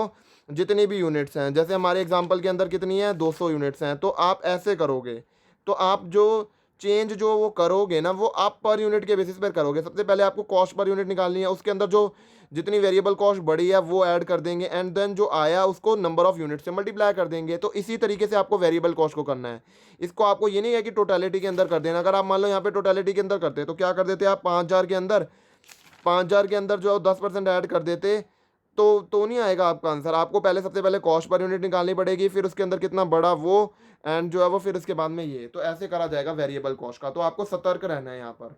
Speaker 1: जितनी भी यूनिट्स हैं। जैसे हमारे एग्जांपल के अंदर कितनी है, 200 यूनिट्स हैं, तो आप ऐसे करोगे। तो आप जो चेंज जो वो करोगे ना, वो आप पर यूनिट के बेसिस पर करोगे। सबसे पहले आपको कॉस्ट पर यूनिट निकालनी है, उसके अंदर जो जितनी वेरिएबल कॉस्ट बढ़ी है वो ऐड कर देंगे, एंड देन जो आया उसको नंबर ऑफ यूनिट से मल्टीप्लाई कर देंगे। तो इसी तरीके से आपको वेरिएबल कॉस्ट को करना है। इसको आपको ये नहीं है कि टोटलिटी के अंदर कर देना। अगर आप मान लो यहाँ पे टोटलिटी के अंदर करते तो क्या कर देते आप, 5000 के अंदर 5000 के अंदर जो है 10% ऐड कर देते तो नहीं आएगा आपका आंसर। आपको पहले सबसे पहले कॉस्ट पर यूनिट निकालनी पड़ेगी, फिर उसके अंदर कितना बड़ा वो, एंड जो है वो फिर उसके बाद में ये। तो ऐसे करा जाएगा वेरिएबल कॉस्ट का। तो आपको सतर्क रहना है यहाँ पर।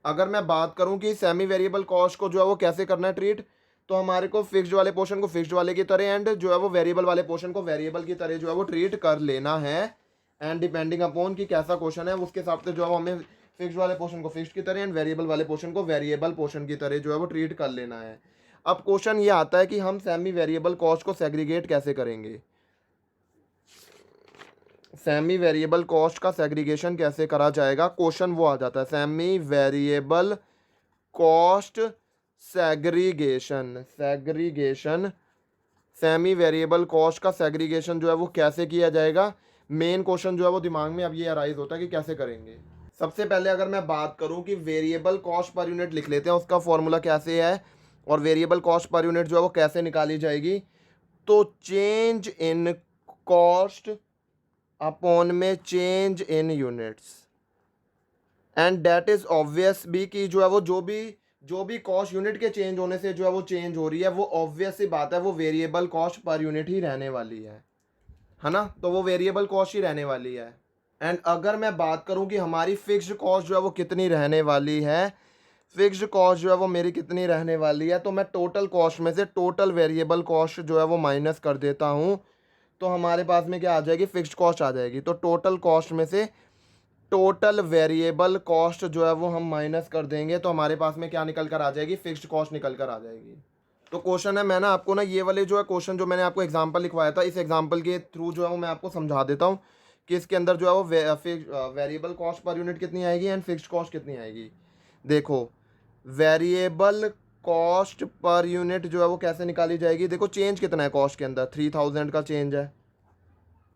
Speaker 1: अगर मैं बात करूं कि सेमी वेरिएबल कॉस्ट को जो है वो कैसे करना है ट्रीट, तो हमारे को फिक्स्ड वाले पोर्शन को फिक्स्ड वाले की तरह, एंड जो है वो वेरिएबल वाले पोर्शन को वेरिएबल की तरह जो है वो ट्रीट कर लेना है। एंड डिपेंडिंग अपॉन कि कैसा क्वेश्चन है उसके हिसाब से जो है हमें फिक्स्ड वाले पोर्शन को फिक्स्ड की तरह एंड वेरिएबल वाले पोर्शन को वेरिएबल पोर्शन की तरह जो है वो ट्रीट कर लेना है। अब क्वेश्चन ये आता है कि हम सेमी वेरिएबल कॉस्ट को सेग्रीगेट कैसे करेंगे। सेमी वेरिएबल कॉस्ट का सेग्रीगेशन कैसे करा जाएगा, क्वेश्चन वो आ जाता है, semi variable cost segregation semi variable cost का सेग्रीगेशन जो है वो कैसे किया जाएगा। मेन क्वेश्चन जो है वो दिमाग में अब ये अराइज होता है कि कैसे करेंगे। सबसे पहले अगर मैं बात करूं कि वेरिएबल कॉस्ट पर यूनिट लिख लेते हैं, उसका फॉर्मूला कैसे है और वेरिएबल कॉस्ट पर यूनिट जो है वो कैसे निकाली जाएगी। तो चेंज इन कॉस्ट अपॉन में change in units, and that is obvious भी कि जो है वो जो भी कॉस्ट यूनिट के चेंज होने से जो है वो चेंज हो रही है, वो ऑब्वियस सी बात है वो वेरिएबल कॉस्ट पर यूनिट ही रहने वाली है ना। तो वो वेरिएबल कॉस्ट ही रहने वाली है। एंड अगर मैं बात करूं कि हमारी फिक्स्ड कॉस्ट जो है वो कितनी रहने वाली है, फिक्स्ड कॉस्ट जो है वो मेरी कितनी रहने वाली है, तो मैं टोटल कॉस्ट में से टोटल वेरिएबल कॉस्ट जो है वो माइनस कर देता हूं। तो हमारे पास में क्या आ जाएगी, फिक्स्ड कॉस्ट आ जाएगी। तो टोटल कॉस्ट में से टोटल वेरिएबल कॉस्ट जो है वो हम माइनस कर देंगे, तो हमारे पास में क्या निकल कर आ जाएगी, फिक्स्ड कॉस्ट निकल कर आ जाएगी। तो क्वेश्चन है, मैं ना आपको ना ये वाले जो है क्वेश्चन जो मैंने आपको एग्जांपल लिखवाया था, इस एग्जांपल के थ्रू जो है वो मैं आपको समझा देता हूँ कि इसके अंदर जो है वो वेरिएबल कॉस्ट पर यूनिट कितनी आएगी एंड फिक्स्ड कॉस्ट कितनी आएगी। देखो, वेरिएबल कॉस्ट पर यूनिट जो है वो कैसे निकाली जाएगी। देखो चेंज कितना है कॉस्ट के अंदर, 3000 का चेंज है,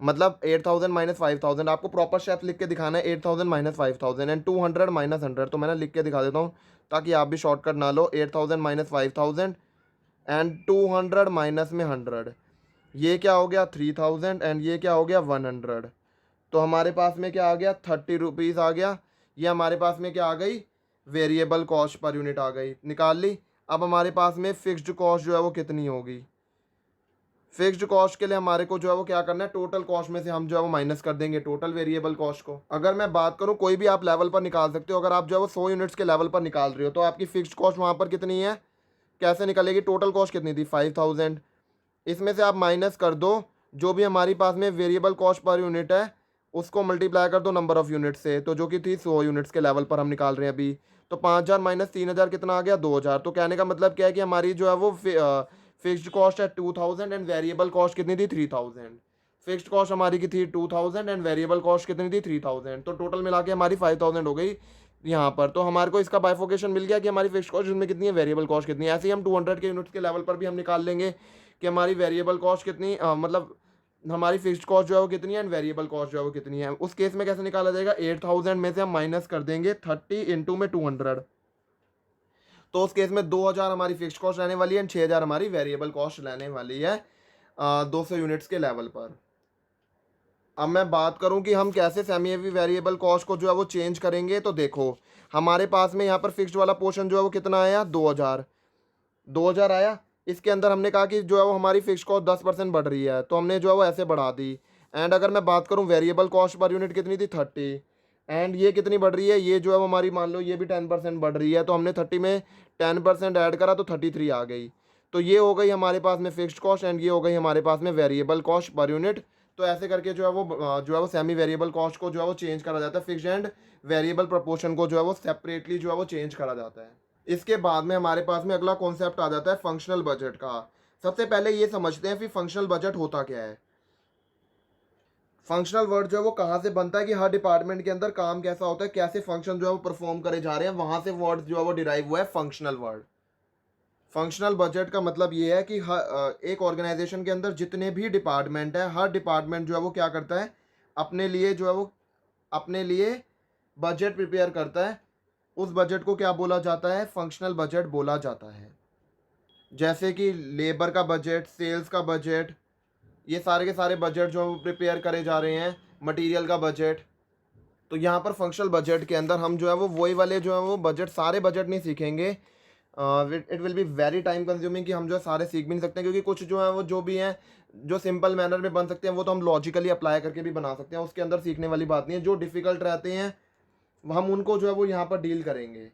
Speaker 1: मतलब 8000 माइनस 5000। आपको प्रॉपर स्टेप लिख के दिखाना है, 8000 माइनस 5000 एंड 200 माइनस 100। तो मैंने लिख के दिखा देता हूँ ताकि आप भी शॉर्टकट ना लो। 8000 माइनस 5000 एंड 200 माइनस में 100, ये क्या हो गया 3000 एंड ये क्या हो गया 100। तो हमारे पास में क्या आ गया, 30 रुपीज़ आ गया। ये हमारे पास में क्या आ गई, वेरिएबल कॉस्ट पर यूनिट आ गई, निकाल ली। अब हमारे पास में फिक्स्ड कॉस्ट जो है वो कितनी होगी। फिक्स्ड कॉस्ट के लिए हमारे को जो है वो क्या करना है, टोटल कॉस्ट में से हम जो है वो माइनस कर देंगे टोटल वेरिएबल कॉस्ट को। अगर मैं बात करूं, कोई भी आप लेवल पर निकाल सकते हो। अगर आप जो है वो 100 यूनिट्स के लेवल पर निकाल रहे हो तो आपकी फिक्स्ड कॉस्ट वहां पर कितनी है, कैसे निकलेगी, टोटल कॉस्ट कितनी थी 5000, इसमें से आप माइनस कर दो जो भी हमारी पास में वेरिएबल कॉस्ट पर यूनिट है, उसको मल्टीप्लाई कर दो नंबर ऑफ यूनिट से, तो जो कि थी 100 यूनिट्स के लेवल पर हम निकाल रहे हैं अभी। तो 5000 माइनस 3000 कितना आ गया, 2000। तो कहने का मतलब क्या है कि हमारी जो है वो फिक्स्ड कॉस्ट है 2000 एंड वेरिएबल कॉस्ट कितनी थी 3000। फिक्स्ड कॉस्ट हमारी की थी 2000 एंड वेरिएबल कॉस्ट कितनी थी 3000। तो टोटल मिला के हमारी 5000 हो गई यहाँ पर। तो हमारे को इसका बाइफोकेशन मिल गया कि हमारी फिक्स्ड कॉस्ट इसमें कितनी है, वेरिएबल कॉस्ट कितनी है। ऐसे ही हम 200 के यूनिट्स के लेवल पर भी हम निकाल लेंगे कि हमारी वेरिएबल कॉस्ट कितनी मतलब हमारी फिक्स्ड कॉस्ट जो है वो कितनी है एंड वेरिएबल कॉस्ट जो है वो कितनी है। उस केस में कैसे निकाला जाएगा, 8000 में से हम माइनस कर देंगे 30 इंटू में 200। तो उस केस में 2000 हमारी फिक्स्ड कॉस्ट रहने वाली है एंड 6000 हमारी वेरिएबल कॉस्ट रहने वाली है 200 यूनिट्स के लेवल पर। अब मैं बात करूं कि हम कैसे सेमी वेरिएबल कॉस्ट को जो है वो चेंज करेंगे। तो देखो हमारे पास में यहाँ पर फिक्स्ड वाला पोर्शन जो है वो कितना आया, 2000 आया। इसके अंदर हमने कहा कि जो है वो हमारी फिक्स्ड कॉस्ट 10% बढ़ रही है, तो हमने जो है वो ऐसे बढ़ा दी। एंड अगर मैं बात करूं वेरिएबल कॉस्ट पर यूनिट कितनी थी 30, एंड ये कितनी बढ़ रही है, ये जो है वो हमारी मान लो ये भी 10% बढ़ रही है, तो हमने 30 में 10% ऐड करा तो 33 आ गई। तो ये हो गई हमारे पास में फिक्स्ड कॉस्ट एंड ये हो गई हमारे पास में वेरिएबल कॉस्ट पर यूनिट। तो ऐसे करके जो है वो सेमी वेरिएबल कॉस्ट को जो है वो चेंज करा जाता है, फिक्स्ड एंड वेरिएबल प्रोपोर्शन को जो है वो सेपरेटली जो है वो चेंज करा जाता है। इसके बाद में हमारे पास में अगला कॉन्सेप्ट आ जाता है फंक्शनल बजट का। सबसे पहले ये समझते हैं कि फंक्शनल बजट होता क्या है। फंक्शनल वर्ड जो है वो कहाँ से बनता है कि हर डिपार्टमेंट के अंदर काम कैसा होता है, कैसे फंक्शन जो है वो परफॉर्म करे जा रहे हैं, वहां से वर्ड जो है वो डिराइव हुआ है फंक्शनल वर्ड। फंक्शनल बजट का मतलब ये है कि एक ऑर्गेनाइजेशन के अंदर जितने भी डिपार्टमेंट है, हर डिपार्टमेंट जो है वो क्या करता है, अपने लिए जो है वो अपने लिए बजट प्रिपेयर करता है। उस बजट को क्या बोला जाता है, फंक्शनल बजट बोला जाता है। जैसे कि लेबर का बजट, सेल्स का बजट, ये सारे के सारे बजट जो प्रिपेयर करे जा रहे हैं, मटेरियल का बजट। तो यहाँ पर फंक्शनल बजट के अंदर हम जो है वो वही वाले जो है वो बजट, सारे बजट नहीं सीखेंगे। It will be very time consuming कि हम जो है सारे सीख भी नहीं सकते हैं, क्योंकि कुछ जो है वो जो भी हैं जो सिंपल मैनर में बन सकते हैं वो तो हम लॉजिकली अप्लाई करके भी बना सकते हैं, उसके अंदर सीखने वाली बात नहीं है। जो डिफ़िकल्ट रहते हैं हम उनको जो है वो यहाँ पर डील करेंगे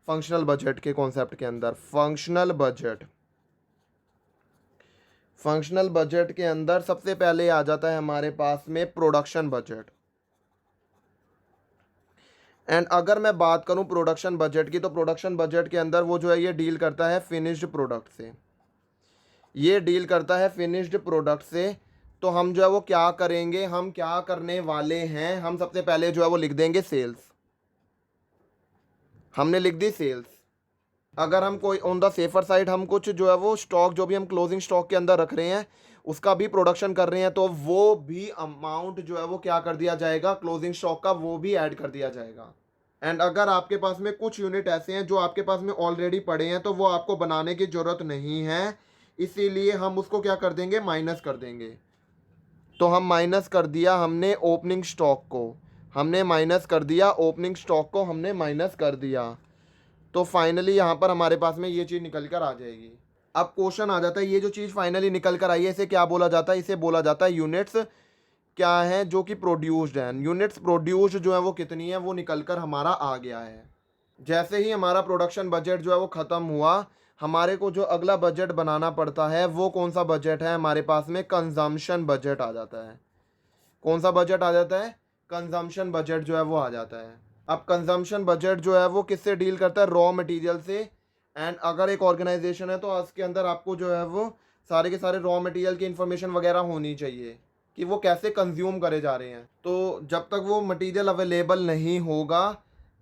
Speaker 1: फंक्शनल बजट के कॉन्सेप्ट के अंदर। फंक्शनल बजट के अंदर सबसे पहले आ जाता है हमारे पास में प्रोडक्शन बजट। एंड अगर मैं बात करूं प्रोडक्शन बजट की, तो प्रोडक्शन बजट के अंदर वो जो है ये डील करता है फिनिश्ड प्रोडक्ट से, ये डील करता है फिनिश्ड प्रोडक्ट से। तो हम जो है वो क्या करेंगे, हम क्या करने वाले हैं, हम सबसे पहले जो है वो लिख देंगे सेल्स। हमने लिख दी सेल्स। अगर हम कोई ऑन द सेफर साइड हम कुछ जो है वो स्टॉक जो भी हम क्लोजिंग स्टॉक के अंदर रख रहे हैं उसका भी प्रोडक्शन कर रहे हैं, तो वो भी अमाउंट जो है वो क्या कर दिया जाएगा, क्लोजिंग स्टॉक का वो भी ऐड कर दिया जाएगा। एंड अगर आपके पास में कुछ यूनिट ऐसे हैं जो आपके पास में ऑलरेडी पड़े हैं, तो वो आपको बनाने की ज़रूरत नहीं है, इसीलिए हम उसको क्या कर देंगे, माइनस कर देंगे। तो हम माइनस कर दिया हमने ओपनिंग स्टॉक को, हमने माइनस कर दिया ओपनिंग स्टॉक को, हमने माइनस कर दिया। तो फाइनली यहाँ पर हमारे पास में ये चीज़ निकल कर आ जाएगी। अब क्वेश्चन आ जाता है, ये जो चीज़ फाइनली निकल कर आई है इसे क्या बोला जाता है, इसे बोला जाता है यूनिट्स। क्या है जो कि प्रोड्यूस्ड है, यूनिट्स प्रोड्यूस्ड जो है वो कितनी है वो निकल कर हमारा आ गया है। जैसे ही हमारा प्रोडक्शन बजट जो है वो ख़त्म हुआ, हमारे को जो अगला बजट बनाना पड़ता है वो कौन सा बजट है हमारे पास में, कंजम्पशन बजट आ जाता है। कौन सा बजट आ जाता है, कंजम्पशन बजट जो है वो आ जाता है। अब कंजम्पशन बजट जो है वो किससे डील करता है, रॉ मटेरियल से। एंड अगर एक ऑर्गेनाइजेशन है तो उसके अंदर आपको जो है वो सारे के सारे रॉ मटेरियल की इंफॉर्मेशन वगैरह होनी चाहिए कि वो कैसे कंज्यूम करे जा रहे हैं। तो जब तक वो मटेरियल अवेलेबल नहीं होगा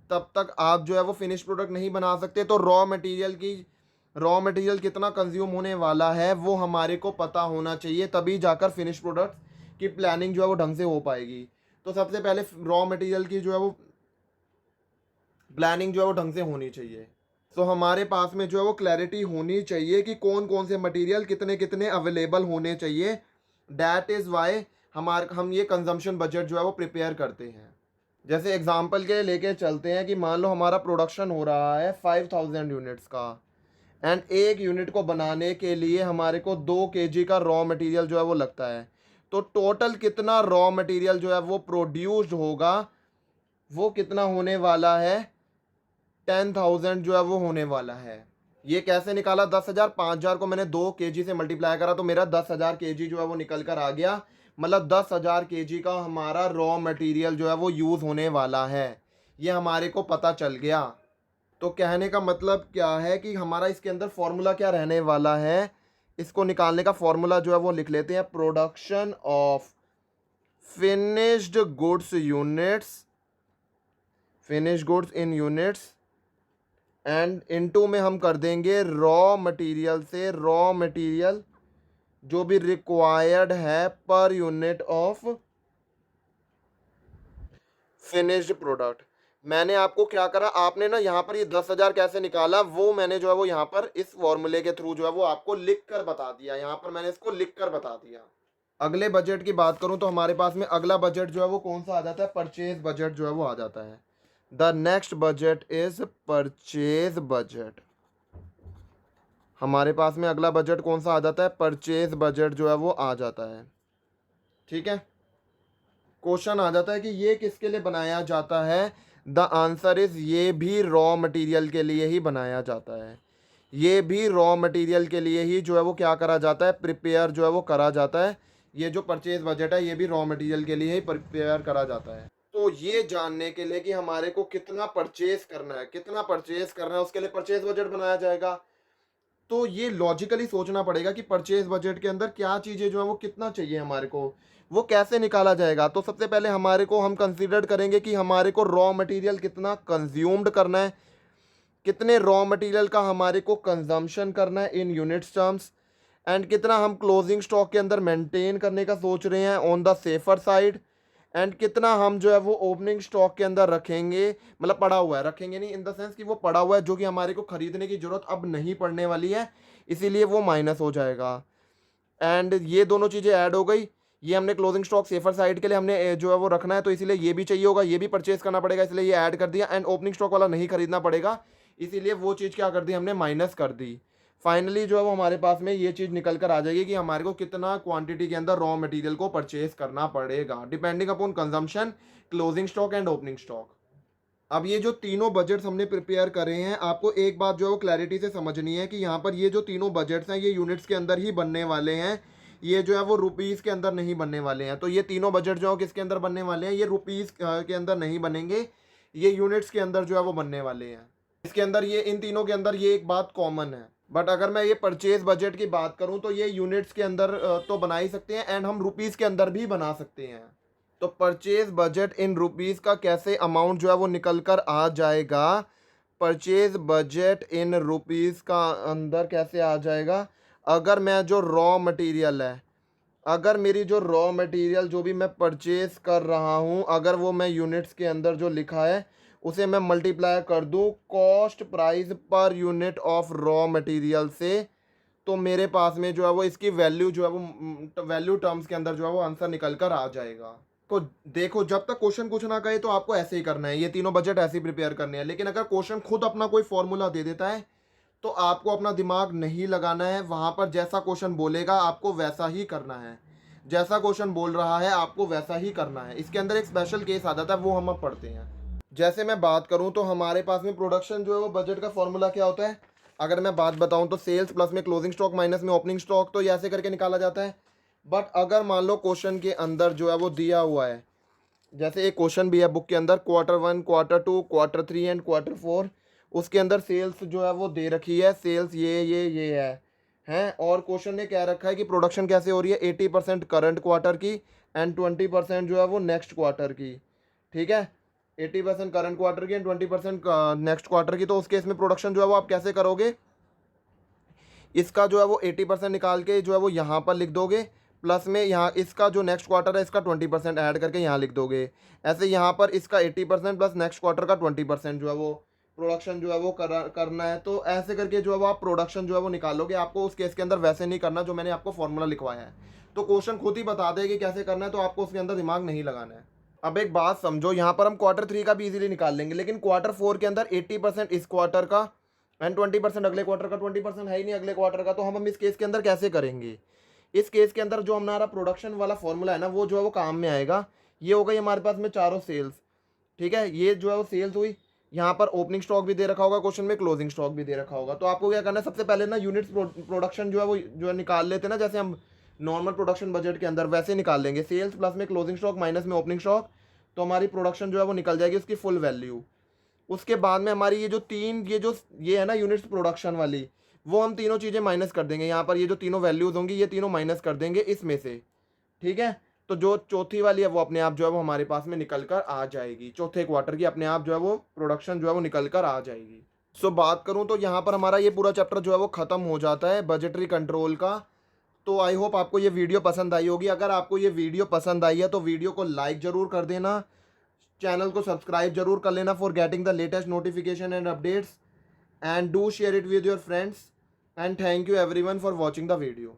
Speaker 1: तब तक आप जो है वो फिनिश प्रोडक्ट नहीं बना सकते। तो रॉ मटेरियल कितना कंज्यूम होने वाला है वो हमारे को पता होना चाहिए, तभी जाकर फिनिश प्रोडक्ट की प्लानिंग जो है वो ढंग से हो पाएगी। तो सबसे पहले रॉ मटेरियल की जो है वो प्लानिंग जो है वो ढंग से होनी चाहिए। तो हमारे पास में जो है वो क्लैरिटी होनी चाहिए कि कौन कौन से मटेरियल कितने कितने अवेलेबल होने चाहिए। दैट इज़ वाई हम ये कंजम्पशन बजट जो है वो प्रिपेयर करते हैं। जैसे एग्जांपल के लिए लेके चलते हैं कि मान लो हमारा प्रोडक्शन हो रहा है 5000 यूनिट्स का, एंड एक यूनिट को बनाने के लिए हमारे को 2 kg का रॉ मटेरियल जो है वो लगता है। तो टोटल कितना रॉ मटेरियल जो है वो प्रोड्यूस्ड होगा, वो कितना होने वाला है, 10,000 जो है वो होने वाला है। ये कैसे निकाला, 10,000, 5,000 को मैंने 2 kg से मल्टीप्लाई करा तो मेरा 10,000 kg जो है वो निकल कर आ गया। मतलब 10,000 kg का हमारा रॉ मटेरियल जो है वो यूज़ होने वाला है, ये हमारे को पता चल गया। तो कहने का मतलब क्या है कि हमारा इसके अंदर फॉर्मूला क्या रहने वाला है, इसको निकालने का फॉर्मूला जो है वो लिख लेते हैं, production of finished goods in units and into में हम कर देंगे रॉ मटेरियल से, रॉ मटेरियल जो भी रिक्वायर्ड है per unit of finished product. मैंने आपको क्या करा, आपने ना यहाँ पर ये 10,000 कैसे निकाला वो मैंने जो है वो यहाँ पर इस फॉर्मूले के थ्रू जो है वो आपको लिख कर बता दिया। यहाँ पर मैंने इसको लिख कर बता दिया। अगले बजट की बात करूँ तो हमारे पास में अगला बजट जो है वो कौन सा आ जाता है, परचेज बजट जो है वो आ जाता है। The next budget is purchase budget. हमारे पास में अगला बजट कौन सा आ जाता है, परचेज बजट जो है वो आ जाता है। ठीक है, क्वेश्चन आ जाता है कि ये किसके लिए बनाया जाता है, द आंसर इज ये भी रॉ मटेरियल के लिए ही बनाया जाता है। ये भी रॉ मटेरियल के लिए ही जो है वो क्या करा जाता है, प्रिपेयर जो है वो करा जाता है। ये जो परचेज बजट है ये भी रॉ मटेरियल के लिए ही प्रिपेयर करा जाता है। तो ये जानने के लिए कि हमारे को कितना परचेज करना है, कितना परचेज करना है, उसके लिए परचेज बजट बनाया जाएगा। तो ये लॉजिकली सोचना पड़ेगा कि परचेज बजट के अंदर क्या चीज़ें जो है वो कितना चाहिए हमारे को, वो कैसे निकाला जाएगा। तो सबसे पहले हमारे को हम कंसीडर करेंगे कि हमारे को रॉ मटेरियल कितना कंज्यूम्ड करना है, कितने रॉ मटेरियल का हमारे को कंजम्पशन करना है इन यूनिट्स टर्म्स, एंड कितना हम क्लोजिंग स्टॉक के अंदर मेंटेन करने का सोच रहे हैं on the safer side, and कितना हम जो है वो ओपनिंग स्टॉक के अंदर रखेंगे, मतलब पड़ा हुआ है, रखेंगे नहीं इन द सेंस कि वो पड़ा हुआ है जो कि हमारे को खरीदने की ज़रूरत अब नहीं पड़ने वाली है, इसीलिए वो माइनस हो जाएगा। एंड ये दोनों चीज़ें ऐड हो गई। ये हमने क्लोजिंग स्टॉक सेफर साइड के लिए हमने जो है वो रखना है, तो इसीलिए ये भी चाहिए होगा, ये भी परचेज करना पड़ेगा, इसलिए ये ऐड कर दिया। एंड ओपनिंग स्टॉक वाला नहीं खरीदना पड़ेगा, इसीलिए वो चीज़ क्या कर दी हमने, माइनस कर दी। फाइनली जो है वो हमारे पास में ये चीज़ निकल कर आ जाएगी कि हमारे को कितना क्वांटिटी के अंदर रॉ मटेरियल को परचेज करना पड़ेगा depending upon consumption, closing stock and opening stock. अब ये जो तीनों बजट्स हमने प्रिपेयर करे हैं, आपको एक बात जो है वो क्लैरिटी से समझनी है कि यहाँ पर ये जो तीनों बजट्स हैं ये यूनिट्स के अंदर ही बनने वाले हैं, ये जो है वो रुपीज़ के अंदर नहीं बनने वाले हैं। तो ये तीनों बजट जो है किसके अंदर बनने वाले हैं, ये रुपीज़ के अंदर नहीं बनेंगे, ये यूनिट्स के अंदर जो है वो बनने वाले हैं। इसके अंदर ये इन तीनों के अंदर ये एक बात कॉमन है। बट अगर मैं ये परचेज बजट की बात करूं तो ये यूनिट्स के अंदर तो बना ही सकते हैं, एंड हम रुपीज़ के अंदर भी बना सकते हैं। तो परचेज बजट इन रुपीज़ का कैसे अमाउंट जो है वो निकल कर आ जाएगा, परचेज बजट इन रुपीज़ का अंदर कैसे आ जाएगा, अगर मैं जो रॉ मटेरियल है, अगर मेरी जो रॉ मटेरियल जो भी मैं परचेज कर रहा हूँ, अगर वो मैं यूनिट्स के अंदर जो लिखा है उसे मैं मल्टीप्लाई कर दूँ cost price per unit of raw material से, तो मेरे पास में जो है वो इसकी वैल्यू जो है वो वैल्यू टर्म्स के अंदर जो है वो आंसर निकल कर आ जाएगा। तो देखो, जब तक क्वेश्चन कुछ ना कहे तो आपको ऐसे ही करना है, ये तीनों बजट ऐसे ही प्रिपेयर करने हैं। लेकिन अगर क्वेश्चन खुद अपना कोई फॉर्मूला दे देता है तो आपको अपना दिमाग नहीं लगाना है, वहाँ पर जैसा क्वेश्चन बोलेगा आपको वैसा ही करना है, जैसा क्वेश्चन बोल रहा है आपको वैसा ही करना है। इसके अंदर एक स्पेशल केस आ जाता है, वो हम अब पढ़ते हैं। जैसे मैं बात करूं तो हमारे पास में प्रोडक्शन जो है वो बजट का फॉर्मूला क्या होता है, अगर मैं बात बताऊं तो सेल्स प्लस में क्लोजिंग स्टॉक माइनस में ओपनिंग स्टॉक, तो ये ऐसे करके निकाला जाता है। बट अगर मान लो क्वेश्चन के अंदर जो है वो दिया हुआ है, जैसे एक क्वेश्चन भी है बुक के अंदर, Q1, Q2, Q3 and Q4, उसके अंदर सेल्स जो है वो दे रखी है, सेल्स ये है हैं, और क्वेश्चन ने क्या रखा है कि प्रोडक्शन कैसे हो रही है, 80% करंट क्वार्टर की एंड 20% जो है वो नेक्स्ट क्वार्टर की। ठीक है, 80% करंट क्वार्टर की एंड 20% नेक्स्ट क्वार्टर की। तो उस केस में प्रोडक्शन जो है वो आप कैसे करोगे, इसका जो है वो 80% निकाल के जो है वो यहाँ पर लिख दोगे, प्लस में यहाँ इसका जो नेक्स्ट क्वार्टर है इसका 20% ऐड करके यहाँ लिख दोगे। ऐसे यहाँ पर इसका 80% प्लस नेक्स्ट क्वार्टर का 20% जो है वो प्रोडक्शन जो है वो करना है। तो ऐसे करके जो है वो आप प्रोडक्शन जो है वो निकालोगे। आपको उस केस के अंदर वैसे नहीं करना जो मैंने आपको फॉर्मूला लिखवाया है, तो क्वेश्चन खुद ही बता दे कि कैसे करना है, तो आपको उसके अंदर दिमाग नहीं लगाना है। अब एक बात समझो, यहाँ पर हम Q3 का भी इजीली निकाल लेंगे, लेकिन Q4 के अंदर 80% इस क्वार्टर का एंड 20% अगले क्वार्टर का, 20% है ही नहीं अगले क्वार्टर का, तो हम इस केस के अंदर कैसे करेंगे। इस केस के अंदर जो हमारा प्रोडक्शन वाला फॉर्मूला है ना, वो जो है वो काम में आएगा। ये हो गई हमारे पास में चारों सेल्स। ठीक है, ये जो है वो सेल्स हुई। यहाँ पर ओपनिंग स्टॉक भी दे रखा होगा क्वेश्चन में, क्लोजिंग स्टॉक भी दे रखा होगा। तो आपको क्या करना है, सबसे पहले ना यूनिट्स प्रोडक्शन जो है वो जो है निकाल लेते हैं ना, जैसे हम नॉर्मल प्रोडक्शन बजट के अंदर वैसे निकाल लेंगे, सेल्स प्लस में क्लोजिंग स्टॉक माइनस में ओपनिंग स्टॉक, तो हमारी प्रोडक्शन जो है वो निकल जाएगी उसकी फुल वैल्यू। उसके बाद में हमारी ये जो ये है ना यूनिट्स प्रोडक्शन वाली, वो हम तीनों चीज़ें माइनस कर देंगे। यहाँ पर ये जो तीनों वैल्यूज़ होंगी ये तीनों माइनस कर देंगे इसमें से। ठीक है, तो जो चौथी वाली है वो अपने आप जो है वो हमारे पास में निकल कर आ जाएगी, चौथे क्वार्टर की अपने आप जो है वो प्रोडक्शन जो है वो निकल कर आ जाएगी। सो बात करूँ तो यहाँ पर हमारा ये पूरा चैप्टर जो है वो ख़त्म हो जाता है बजटरी कंट्रोल का। तो आई होप आपको ये वीडियो पसंद आई होगी। अगर आपको ये वीडियो पसंद आई है तो वीडियो को लाइक ज़रूर कर देना, चैनल को सब्सक्राइब जरूर कर लेना for getting the latest notification and updates, and do share it with your friends, and thank you everyone for watching the video.